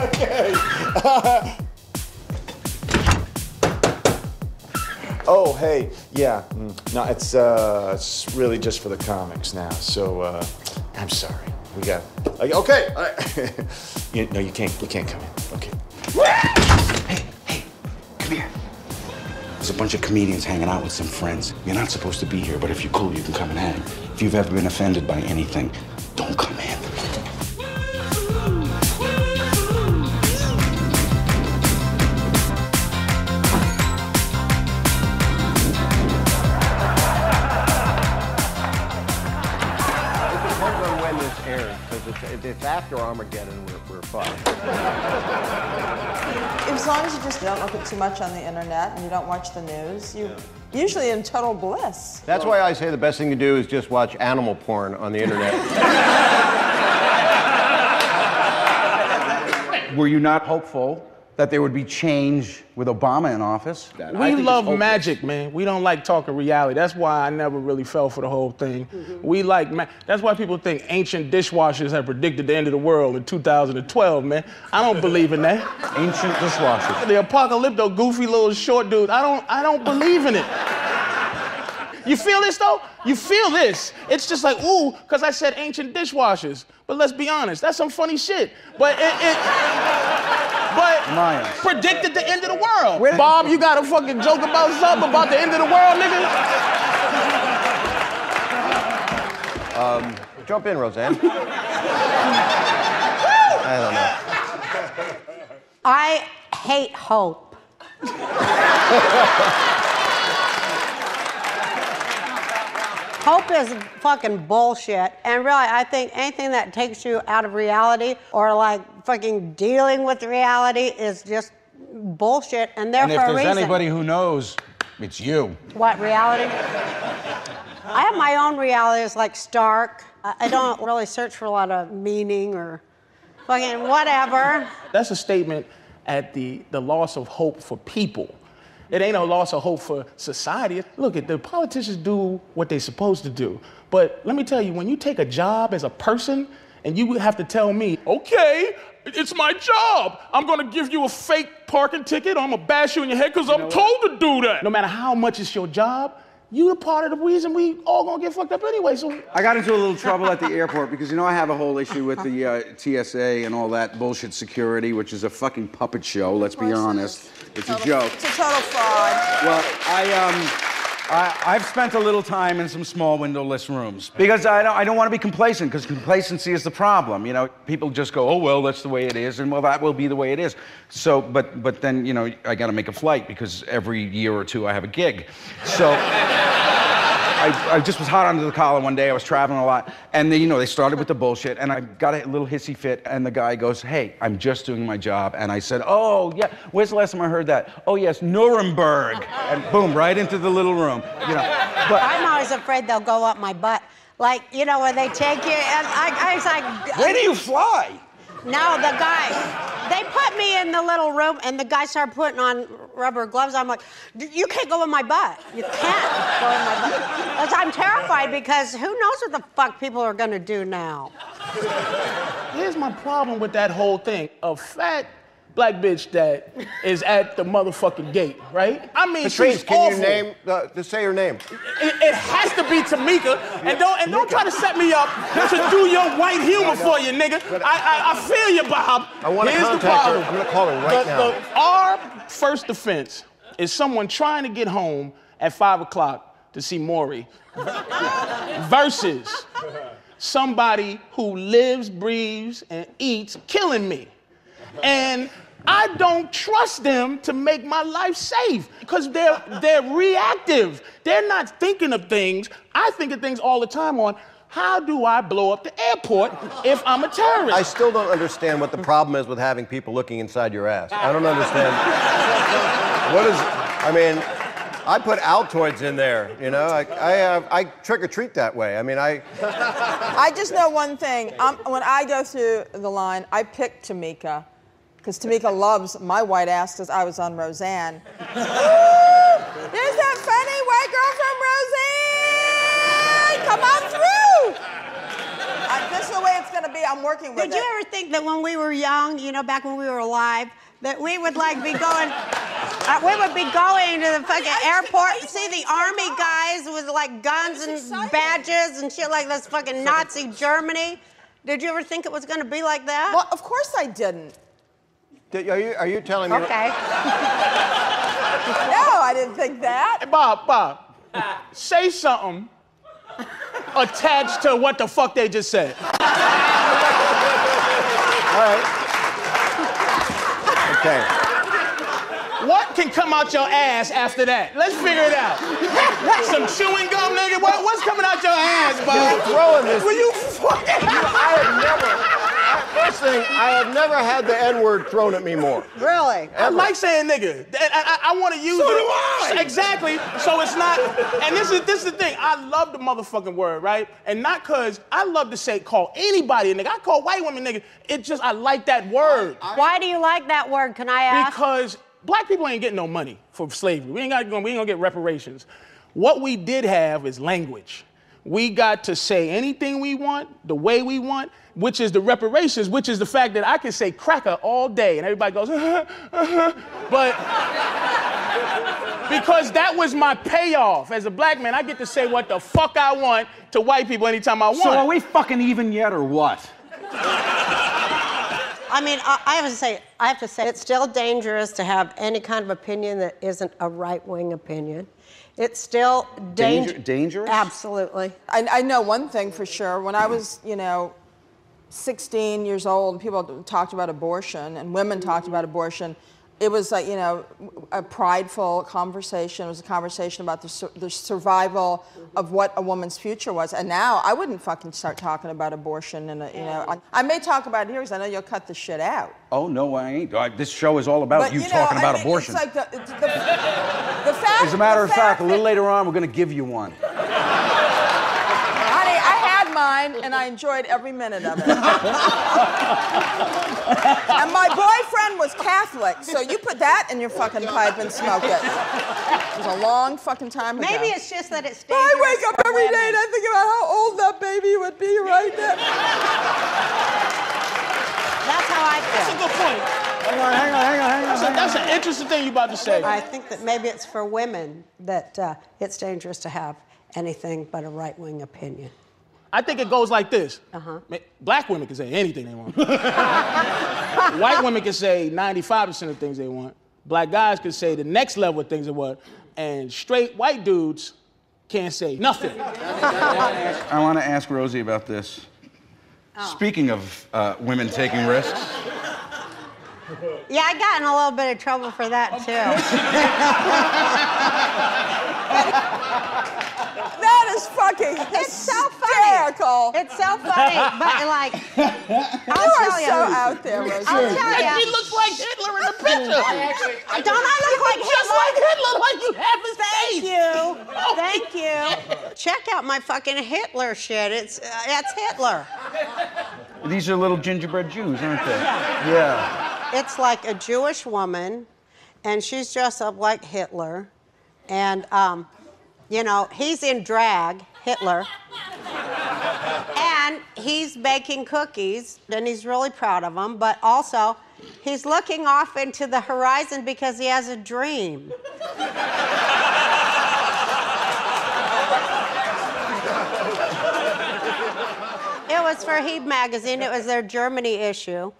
Okay. Oh, hey, yeah. No, it's really just for the comics now. So I'm sorry. We got. Okay. No, you can't come in. Okay. Hey, come here. There's a bunch of comedians hanging out with some friends. You're not supposed to be here, but if you're cool, you can come and hang. If you've ever been offended by anything, don't come in. If it's after Armageddon, we're fucked. As long as you just don't look at too much on the internet and you don't watch the news, you're usually in total bliss. That's why I say the best thing to do is just watch animal porn on the internet. Were you not hopeful that there would be change with Obama in office? We love magic, man. We don't like talking reality. That's why I never really fell for the whole thing. We like that's why people think ancient dishwashers have predicted the end of the world in 2012, man. I don't believe in that. Ancient dishwashers. The apocalypto, goofy little short dude. I don't believe in it. You feel this though? You feel this. It's just like, ooh, because I said ancient dishwashers. But let's be honest, that's some funny shit. But but predicted the end of the world. Bob, you got a fucking joke about something about the end of the world, nigga? Jump in, Roseanne. I don't know. I hate hope. Hope is fucking bullshit. And really, I think anything that takes you out of reality or like fucking dealing with reality is just bullshit, and there for a reason. And if there's anybody who knows, it's you. What, reality? I have my own reality. It's like stark. I don't really search for a lot of meaning or fucking whatever. That's a statement at the loss of hope for people. It ain't a loss of hope for society. Look, the politicians do what they're supposed to do. But let me tell you, when you take a job as a person and you have to tell me, okay, it's my job. I'm gonna give you a fake parking ticket or I'm gonna bash you in your head because I'm told to do that. No matter how much it's your job, you're part of the reason we all gonna get fucked up anyway, so. I got into a little trouble at the airport because, you know, I have a whole issue with the TSA and all that bullshit security, which is a fucking puppet show, let's be honest. It's a joke. It's a total fraud. Well, I've spent a little time in some small windowless rooms because I don't want to be complacent, because complacency is the problem. You know, people just go, oh, well, that's the way it is, and well, that will be the way it is. So, but then, you know, I got to make a flight because every year or two I have a gig. So I just was hot under the collar one day. I was traveling a lot, and they started with the bullshit, and I got a little hissy fit, and the guy goes, hey, I'm just doing my job. And I said, oh, yeah, where's the last time I heard that? Oh, yes, Nuremberg. And boom, right into the little room, you know. But I'm always afraid they'll go up my butt. Like, you know, when they take you, and I was like... Where do you fly? No, the guy, they put me in the little room, and the guy started putting on rubber gloves. I'm like, you can't go in my butt. You can't go in my butt. Because I'm terrified, because who knows what the fuck people are gonna do now. Here's my problem with that whole thing. A fat black bitch that is at the motherfucking gate, right? I mean, Patrice, she's can awful. you name, just say her name. It has to be Tamika, and don't try to set me up to do your white humor for you, nigga. I feel you, Bob. I want to Here's the contact her. problem. I'm gonna call her right now. Our first defense is someone trying to get home at 5 o'clock to see Maury versus somebody who lives, breathes, and eats killing me. And I don't trust them to make my life safe because they're reactive. They're not thinking of things. I think of things all the time on how do I blow up the airport if I'm a terrorist? I still don't understand what the problem is with having people looking inside your ass. I don't understand. I mean, I put Altoids in there, you know? I trick or treat that way. I mean, I just know one thing. When I go through the line, I pick Tamika. Because Tamika loves my white ass because I was on Roseanne. There's that funny white girl from Roseanne! Come on through! This is the way it's gonna be. I'm working with it. Did you ever think that when we were young, you know, back when we were alive, that we would like be going, we would be going to the fucking airport, see the army guys with like guns and badges and shit like this fucking Nazi Germany? Did you ever think it was going to be like that? Well, of course I didn't. Are you telling me? Okay. No, I didn't think that. Hey, Bob, say something attached to what the fuck they just said. All right. Okay. What can come out your ass after that? Let's figure it out. Some chewing gum, nigga? What's coming out your ass, Bob? You're throwing this. Will you fucking... First thing, I have never had the N-word thrown at me more. Really? I like saying nigga. I want to use it. So do I. Exactly. So it's not. And this is the thing. I love the motherfucking word, right? And not cause I love to say call anybody a nigga. I call white women nigga. It just I like that word. Why do you like that word? Can I ask? Because black people ain't getting no money for slavery. We ain't gonna get reparations. What we did have is language. We got to say anything we want, the way we want, which is the reparations, which is the fact that I can say cracker all day and everybody goes, but because that was my payoff. As a black man, I get to say what the fuck I want to white people anytime I want. So are we fucking even yet or what? I mean, I have to say, it's still dangerous to have any kind of opinion that isn't a right-wing opinion. It's still dangerous? Absolutely. I know one thing for sure. When I was, 16 years old, people talked about abortion, and women talked about abortion. It was like, a prideful conversation. It was a conversation about the survival of what a woman's future was. And now I wouldn't fucking start talking about abortion. And I may talk about it here because I know you'll cut the shit out. Oh, no, I ain't. This show is all about you talking about abortion. It's like the fact. As a matter of fact, a little later on, we're going to give you one. Honey, I had mine, and I enjoyed every minute of it. And my boyfriend was Catholic, so you put that in your fucking pipe and smoke it. It was a long fucking time ago. Maybe it's just that it's But dangerous. I wake up every day and I think about how old that baby would be right now. That's how I feel. That's a good point. Hang on. That's an interesting thing you're about to say. I think that maybe it's for women that it's dangerous to have anything but a right-wing opinion. I think it goes like this. Black women can say anything they want. White women can say 95% of things they want. Black guys can say the next level of things they want. And straight white dudes can't say nothing. I want to ask Rosie about this. Speaking of women taking risks. Yeah, I got in a little bit of trouble for that, too. That is fucking It's so hysterical. funny. It's so funny, but like, You are so out there, Rosie. I'll tell you. She looks like Hitler in the picture. Don't I look like Just like Hitler, like you have his face. Thank you. Check out my fucking Hitler shit. That's Hitler. These are little gingerbread Jews, aren't they? Yeah. It's like a Jewish woman, and she's dressed up like Hitler, and he's in drag, Hitler, and he's baking cookies, and he's really proud of them, but also he's looking off into the horizon because he has a dream. It was for Heeb magazine. It was their Germany issue.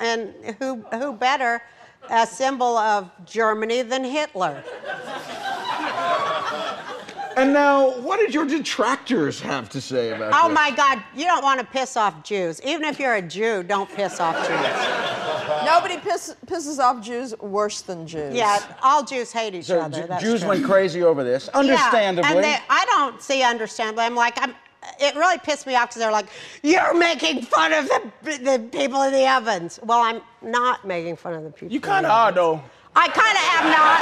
And who better a symbol of Germany than Hitler? And now, what did your detractors have to say about this? Oh my God, you don't want to piss off Jews. Even if you're a Jew, don't piss off Jews. Nobody pisses off Jews worse than Jews. Yeah, all Jews hate each So other. That's Jews true. went crazy over this, understandably. Yeah, and I don't see understandably. It really pissed me off because they're like, you're making fun of the people in the ovens. Well, I'm not making fun of the people. You kind of are, though. I kind of am not.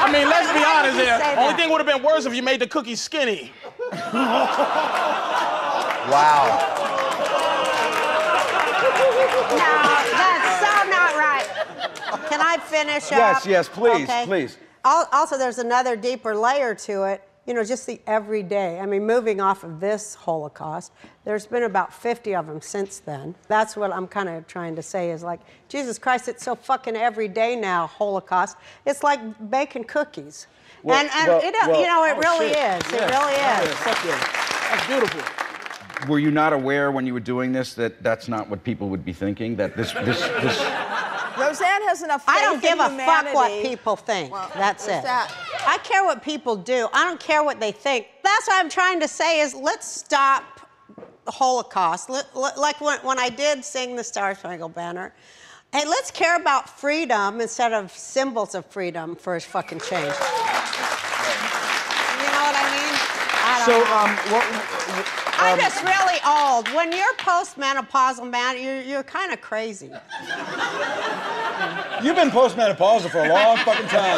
I mean, let's be Why honest did you here. say Only that? thing would have been worse if you made the cookies skinny. Wow. No, that's so not right. Can I finish up? Yes, please, Okay. please. Also, there's another deeper layer to it. you know, just the everyday. I mean, moving off of this Holocaust, there's been about 50 of them since then. That's what I'm kind of trying to say is like, Jesus Christ, it's so fucking everyday now, Holocaust. It's like baking cookies. Well, and well, you know, it really shit. is. It really is. Fuck yeah. That's beautiful. Were you not aware when you were doing this that that's not what people would be thinking? That this Roseanne has enough faith I don't give in a humanity. fuck what people think. Well, That's what's it. that? I care what people do. I don't care what they think. That's what I'm trying to say is let's stop the Holocaust. Like when I did sing the Star Spangled Banner, hey, let's care about freedom instead of symbols of freedom for a fucking change. You know what I mean? I don't know. I'm just really old. When you're postmenopausal, man, you're kind of crazy. You've been postmenopausal for a long fucking time.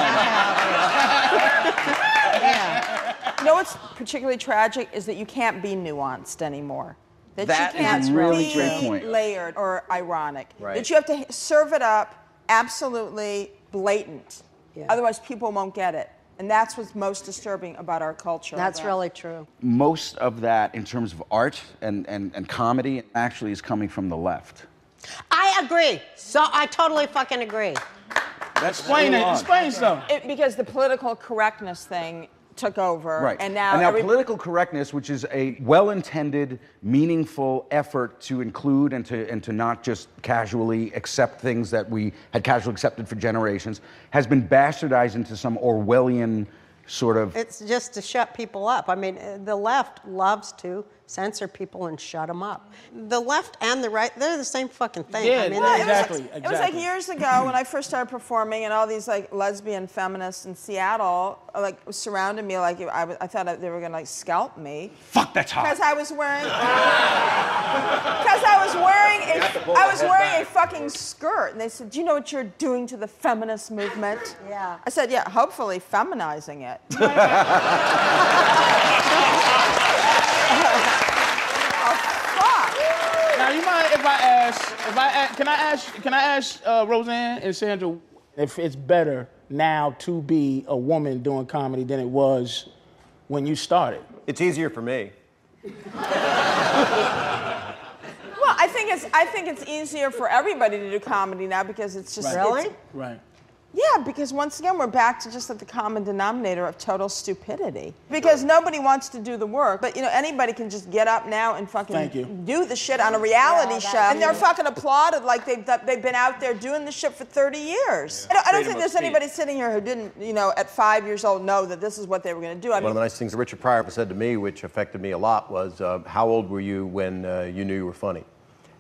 Yeah. You know what's particularly tragic is that you can't be nuanced anymore. That you is can't a really be great point. layered or ironic. Right. That you have to serve it up absolutely blatant. Yeah. Otherwise, people won't get it. And that's what's most disturbing about our culture. That's really true. Most of that, in terms of art and comedy, actually is coming from the left. I agree. So I totally fucking agree. Explain it. Explain something. Because the political correctness thing took over. Right. And now, political correctness, which is a well-intended, meaningful effort to include and to not just casually accept things that we had casually accepted for generations, has been bastardized into some Orwellian sort of... It's just to shut people up. I mean, the left loves to censor people and shut them up. The left and the right, they're the same fucking thing. Yeah, I mean, exactly. It was like years ago when I first started performing, and all these like lesbian feminists in Seattle like surrounded me like I thought they were gonna like scalp me. Fuck, that's hot. Because I was wearing a fucking skirt, and they said, "Do you know what you're doing to the feminist movement?" Yeah. I said, "Yeah, hopefully feminizing it." Now, you mind if can I ask Roseanne and Sandra if it's better now to be a woman doing comedy than it was when you started? It's easier for me. Well, I think it's easier for everybody to do comedy now because it's just Really? Right. Yeah, because once again, we're back to just at the common denominator of total stupidity. Because nobody wants to do the work, but you know, anybody can just get up now and fucking do the shit on a reality show. And they're fucking applauded like they've been out there doing this shit for 30 years. I don't think there's anybody sitting here who didn't, you know, at 5 years old know that this is what they were gonna do. I mean, One of the nice things that Richard Pryor said to me, which affected me a lot, was, how old were you when you knew you were funny?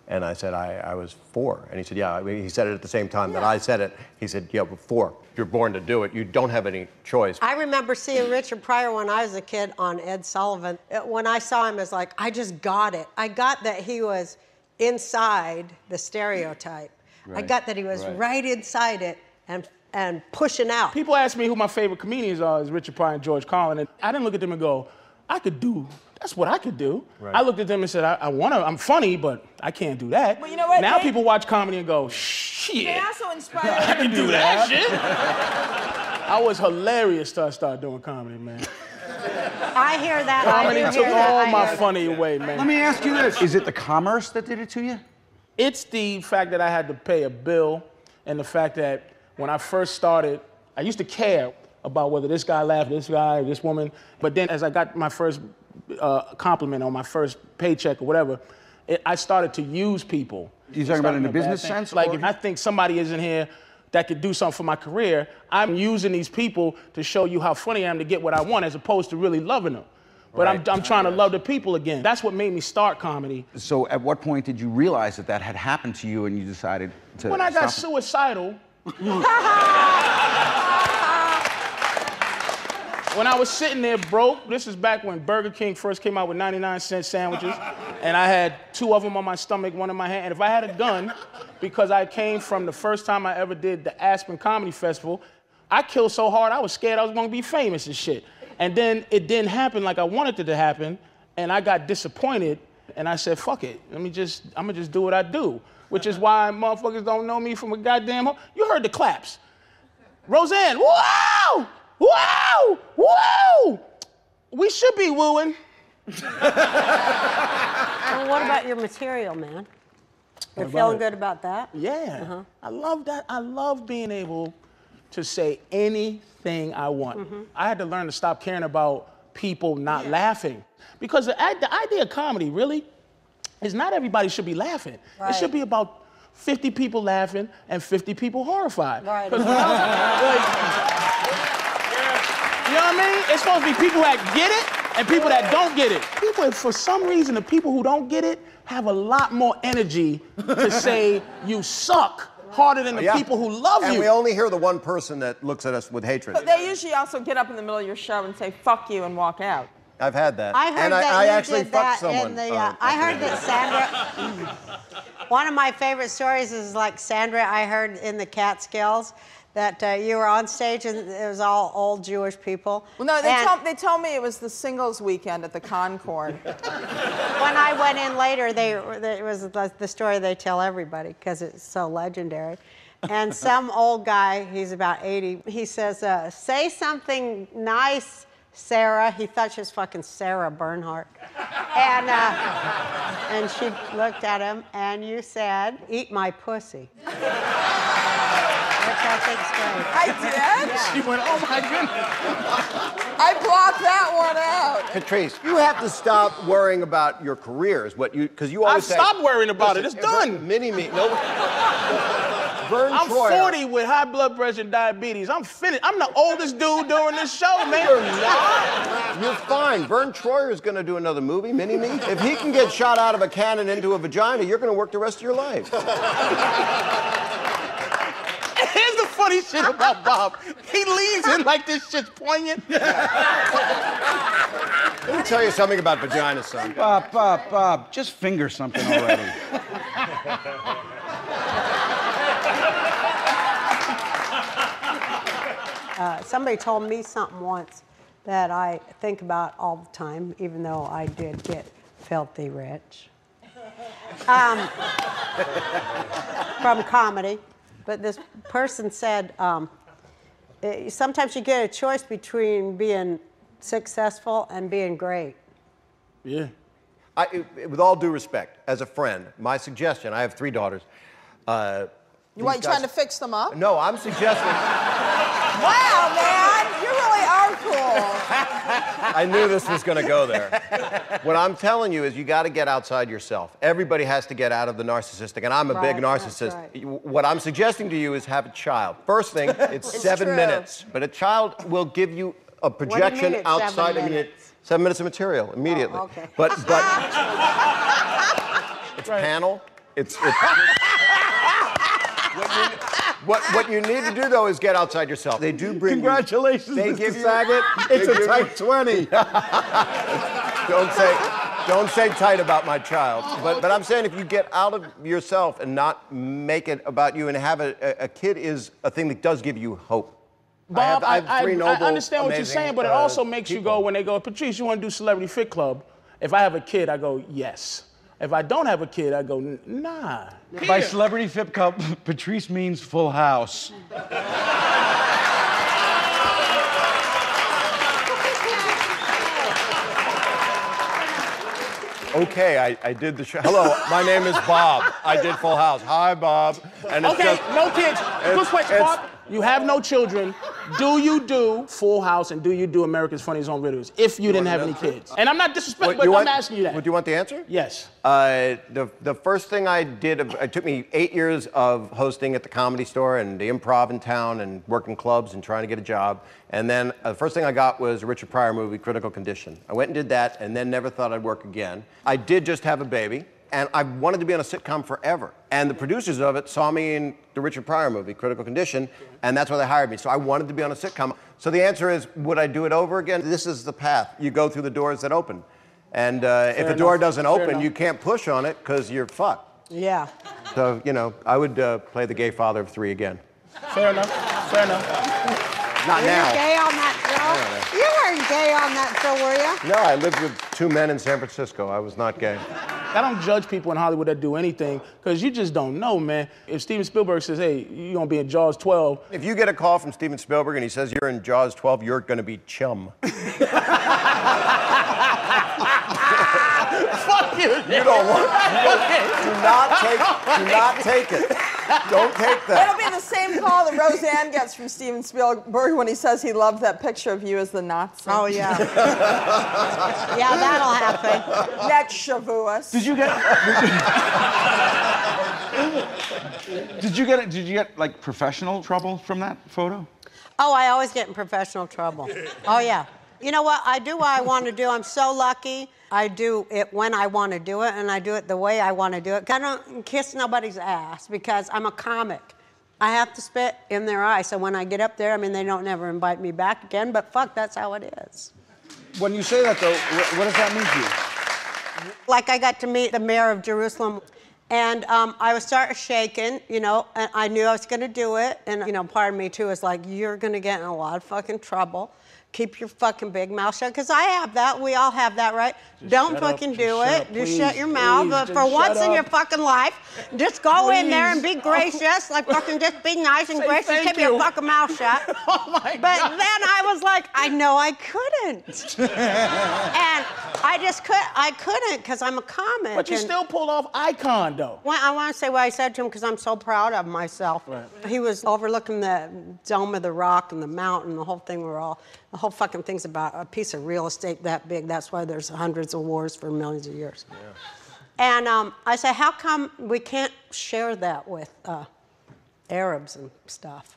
And I said, I was 4. And he said, yeah. I mean, he said it at the same time that I said it. He said, yeah, but 4. You're born to do it. You don't have any choice. I remember seeing Richard Pryor when I was a kid on Ed Sullivan. When I saw him, it's like, I just got it. I got that he was inside the stereotype. Right. I got that he was right inside it and pushing out. People ask me who my favorite comedians are is Richard Pryor and George Carlin, and I didn't look at them and go, that's what I could do. Right. I looked at them and said, I'm funny, but I can't do that. But you know what? Now people watch comedy and go, shit. They also inspire. I can do that shit. I was hilarious till I started doing comedy, man. I hear that. Comedy I do took hear that. all my funny away, man. Let me ask you this. Is it the commerce that did it to you? It's the fact that I had to pay a bill and the fact that when I first started, I used to care about whether this guy laughed, this guy, or this woman. But then as I got my first compliment on my first paycheck or whatever, I started to use people. You talking about in a business sense? Like if I think somebody isn't here that could do something for my career, I'm using these people to show you how funny I am to get what I want as opposed to really loving them. But I'm trying to love the people again. That's what made me start comedy. So at what point did you realize that had happened to you and you decided to When I got stop it? suicidal. When I was sitting there broke, this is back when Burger King first came out with 99-cent sandwiches, and I had 2 of them on my stomach, 1 in my hand. And if I had a gun, because I came from the first time I ever did the Aspen Comedy Festival, I killed so hard I was scared I was gonna be famous and shit. And then it didn't happen like I wanted it to happen, and I got disappointed, and I said, fuck it, I'm gonna just do what I do, which is why motherfuckers don't know me from a goddamn home. You heard the claps. Roseanne, wow! Wow! Whoa! We should be wooing. Well, what about your material, man? You're feeling good about that? Yeah. I love that. I love being able to say anything I want. I had to learn to stop caring about people not laughing. Because the idea of comedy, really, is not everybody should be laughing. Right. It should be about 50 people laughing and 50 people horrified. Right. You know what I mean? It's supposed to be people that get it and people that don't get it. People, for some reason, the people who don't get it have a lot more energy to say you suck harder than the people who love you. And we only hear the one person that looks at us with hatred. But they usually also get up in the middle of your show and say, fuck you, and walk out. I've had that. I heard and that I you actually did fucked that someone. in the. I heard that Sandra. One of my favorite stories is like Sandra. I heard in the Catskills that you were on stage and it was all old Jewish people. Well, no, they told me it was the singles weekend at the Concord. When I went in later, it was the story they tell everybody because it's so legendary. And some old guy, he's about 80, he says, say something nice, Sarah. He thought she was fucking Sarah Bernhard. And she looked at him and you said, eat my pussy. Which I think's great. I did? Yeah. She went, oh my goodness. I blocked that one out. Patrice, you have to stop worrying about your careers. Because you always I've say, stopped worrying about it. It's done. Mini-me. No. Vern I'm Troyer. 40 with high blood pressure and diabetes. I'm finished. I'm the oldest dude doing this show, man. You're not. You're fine. Vern Troyer is going to do another movie, Mini-Me. If he can get shot out of a cannon into a vagina, you're going to work the rest of your life. Here's the funny shit about Bob. He leans in like this shit's poignant. Let me tell you something about vagina, son. Bob, just finger something already. Somebody told me something once that I think about all the time, even though I did get filthy rich. From comedy. But this person said, sometimes you get a choice between being successful and being great. Yeah. With all due respect, as a friend, my suggestion, I have 3 daughters. Why, you trying to fix them up? No, I'm suggesting... Wow, man, you really are cool. I knew this was going to go there. What I'm telling you is you got to get outside yourself. Everybody has to get out of the narcissistic, and I'm a big narcissist. Right. What I'm suggesting to you is have a child. First thing, it's 7 true. minutes, but a child will give you a projection it's outside. 7 minutes? 7 minutes of material immediately. Oh, okay. But it's panel. It's What you need to do, though, is get outside yourself. They do bring Congratulations, They Mr. give you Saget. It's a type 20. Don't say tight about my child. But I'm saying if you get out of yourself and not make it about you and have a kid is a thing that does give you hope. Bob, I have 3 noble, I understand what you're amazing, saying, but it also makes people. you go, when they go, Patrice, you want to do Celebrity Fit Club? If I have a kid, I go, yes. If I don't have a kid, I go, nah. By Celebrity Fit Club, Patrice means Full House. Okay, I did the show. Hello, my name is Bob. I did Full House. Hi, Bob. And it's Okay, just, no kids. Good question, Bob. You have no children. Do you do Full House and do you do America's Funniest Home Videos if you didn't have any kids? And I'm not disrespecting, but I'm asking you that. Do you want the answer? Yes. The first thing I did, it took me 8 years of hosting at the Comedy Store and the Improv in town and working clubs and trying to get a job. And then the first thing I got was a Richard Pryor movie, Critical Condition. I went and did that and then never thought I'd work again. I did just have a baby. And I wanted to be on a sitcom forever. And the producers of it saw me in the Richard Pryor movie, Critical Condition, and that's why they hired me. So I wanted to be on a sitcom. So the answer is, would I do it over again? This is the path. You go through the doors that open. And if a door doesn't open, you can't push on it because you're fucked. Yeah. So, you know, I would play the gay father of 3 again. Fair enough. Fair enough. Not Were now. you gay on that show? You weren't gay on that show, were you? No, I lived with 2 men in San Francisco. I was not gay. I don't judge people in Hollywood that do anything, because you just don't know, man. If Steven Spielberg says, hey, you're going to be in Jaws 12. If you get a call from Steven Spielberg and he says you're in Jaws 12, you're going to be chum. not take it. Don't take that. It'll be the same call that Roseanne gets from Steven Spielberg when he says he loved that picture of you as the Nazi. Oh, yeah. Yeah, that'll happen. Next Shavuos. Did you get like professional trouble from that photo? Oh, I always get in professional trouble. Oh, yeah. You know what? I do what I want to do. I'm so lucky. I do it when I want to do it, and I do it the way I want to do it. I don't kiss nobody's ass because I'm a comic. I have to spit in their eye, so when I get up there, I mean, they don't never invite me back again, but fuck, that's how it is. When you say that, though, what does that mean to you? Like, I got to meet the mayor of Jerusalem, and I was starting shaking, you know, and I knew I was going to do it. And, you know, part of me, too, is like, you're going to get in a lot of fucking trouble. Keep your fucking big mouth shut, because I have that. We all have that, right? Don't fucking do it. Just shut your mouth. But for once in your fucking life, just go in there and be gracious. Like, fucking just be nice and gracious. Keep your fucking mouth shut. Oh, my God. But then I was like, I know I couldn't. And I just couldn't, because I'm a comic. But you still pulled off Icon, though. Well, I want to say what I said to him because I'm so proud of myself. Right. He was overlooking the Dome of the Rock and the mountain, the whole thing. The whole fucking thing's about a piece of real estate that big. That's why there's hundreds of wars for millions of years. Yeah. And I said, how come we can't share that with Arabs and stuff?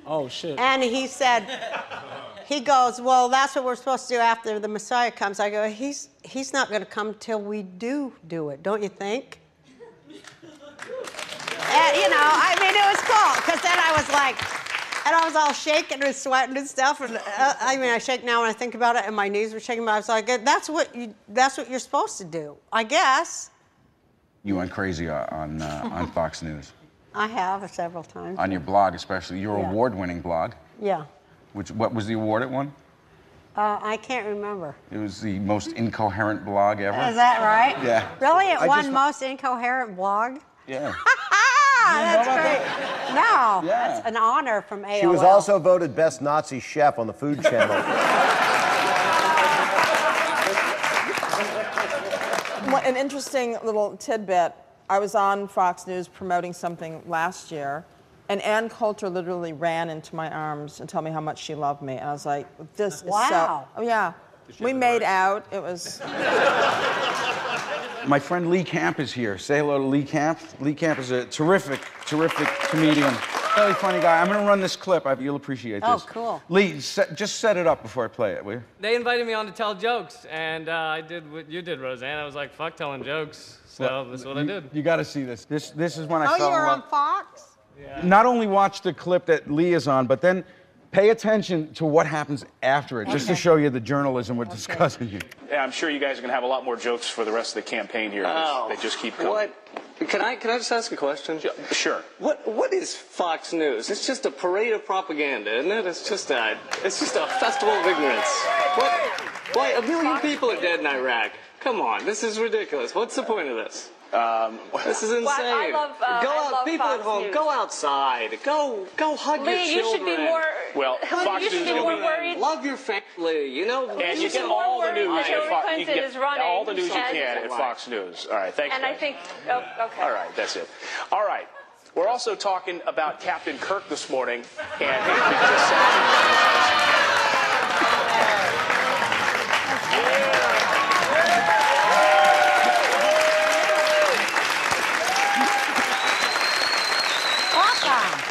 Oh, shit. And he said, he goes, well, that's what we're supposed to do after the Messiah comes. I go, he's not going to come till we do it, don't you think? And, you know, I mean, it was cool, because then I was like, and I was all shaking and sweating and stuff. And I mean, I shake now when I think about it, and my knees were shaking, but I was like, that's what you're supposed to do, I guess. You went crazy on Fox News. I have several times. On your blog, especially. Your award-winning blog. Yeah. What was the award it won? I can't remember. It was the most incoherent blog ever. Is that right? Yeah. Really? It won most incoherent blog? Yeah. That's great. No, Yeah. That's an honor from AOL. She was also voted best Nazi chef on the Food Channel. An interesting little tidbit. I was on Fox News promoting something last year, and Ann Coulter literally ran into my arms and told me how much she loved me. And I was like, this is so... Oh, yeah. We made out. It was... My friend Lee Camp is here. Say hello to Lee Camp. Lee Camp is a terrific comedian. Really funny guy. I'm going to run this clip. You'll appreciate this. Oh, cool. Lee, just set it up before I play it, will you? They invited me on to tell jokes, and I did what you did, Roseanne. I was like, fuck telling jokes. So that's what I did. You got to see this. This is when I fell in love. Oh, you were on Fox? Yeah. Not only watch the clip that Lee is on, but then pay attention to what happens after it, just to show you the journalism we're discussing here. Yeah, I'm sure you guys are going to have a lot more jokes for the rest of the campaign here. They just keep coming. What? Can I just ask a question? Sure. What is Fox News? It's just a parade of propaganda, isn't it? It's just a festival of ignorance. Why 1 million people are dead in Iraq? Come on, this is ridiculous. What's the point of this? This is insane. Well, I love people Fox at home. News. Go outside. Go hug your Lee, children. you should be more. Well, Fox you should News be more will be- worried. Love your family. You know. And you should get be more all the worried news that Hillary at Fox. You Clinton can is get running. all the news you and- can at Fox News. All right, thanks. And I guys. think, okay. All right, that's it. All right. We're also talking about Captain Kirk this morning, and he just said.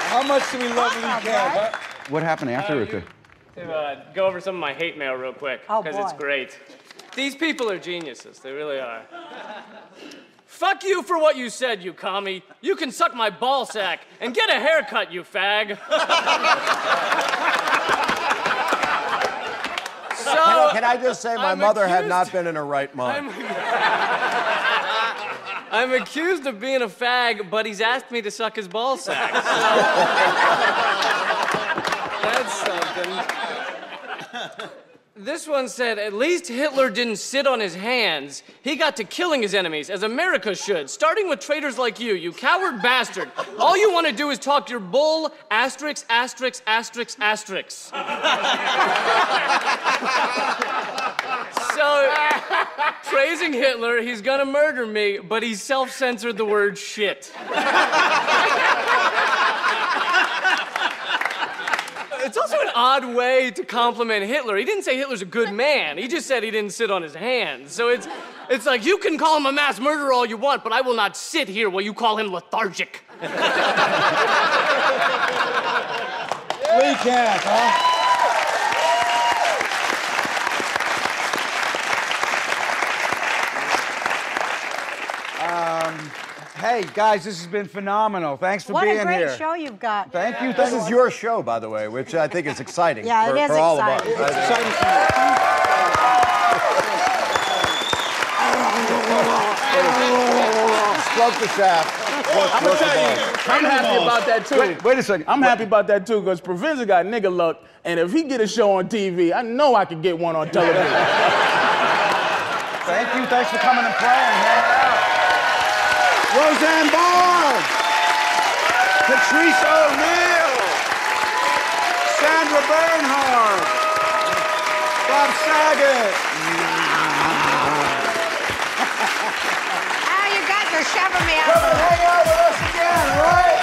How much do we love Lee Camp? What happened after it? To go over some of my hate mail real quick, Oh, because boy. it's great. These people are geniuses. They really are. Fuck you for what you said, you commie. You can suck my ball sack and get a haircut, you fag. So, Can I just say my I'm mother had accused- not been in her right mind. I'm accused of being a fag, but he's asked me to suck his ball sack. So that's something. This one said, at least Hitler didn't sit on his hands. He got to killing his enemies, as America should, starting with traitors like you coward bastard. All you want to do is talk your bull, asterisk, asterisk, asterisk, asterisk. So, praising Hitler, he's gonna murder me, but he self-censored the word shit. It's also an odd way to compliment Hitler. He didn't say Hitler's a good man. He just said he didn't sit on his hands. So it's like, you can call him a mass murderer all you want, but I will not sit here while you call him lethargic. Lee Cat, huh? Hey, guys, this has been phenomenal. Thanks for being here. What a great show you've got. Thank you. This is your show, by the way, which I think is exciting Yeah, it is for all of us. exciting. It's exciting for Stroke the shaft. I'm gonna tell you, I'm happy about that too. Wait a second. I'm happy about that too, because Provenza got nigga luck, and if he get a show on TV, I know I could get one on television. Thank you. Thanks for coming and playing. Hanging out. Roseanne Barr, Patrice O'Neill, Sandra Bernhard, Bob Saget. Ah, you guys are shoving me out. Come and hang out with us again, all right?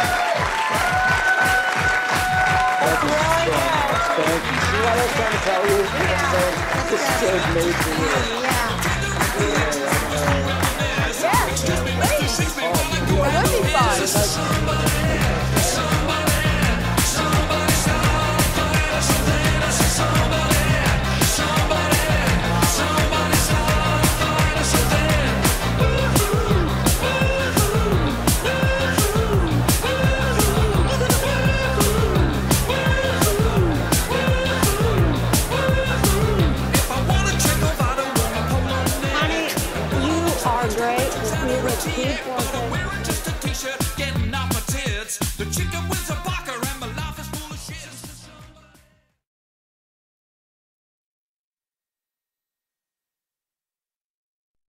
That's really good. Thank you. See what I was trying to tell you? This show's made for you. It would be fun. Honey, you are great. You look cute. Wearing just a t-shirt, getting off my tits. The chick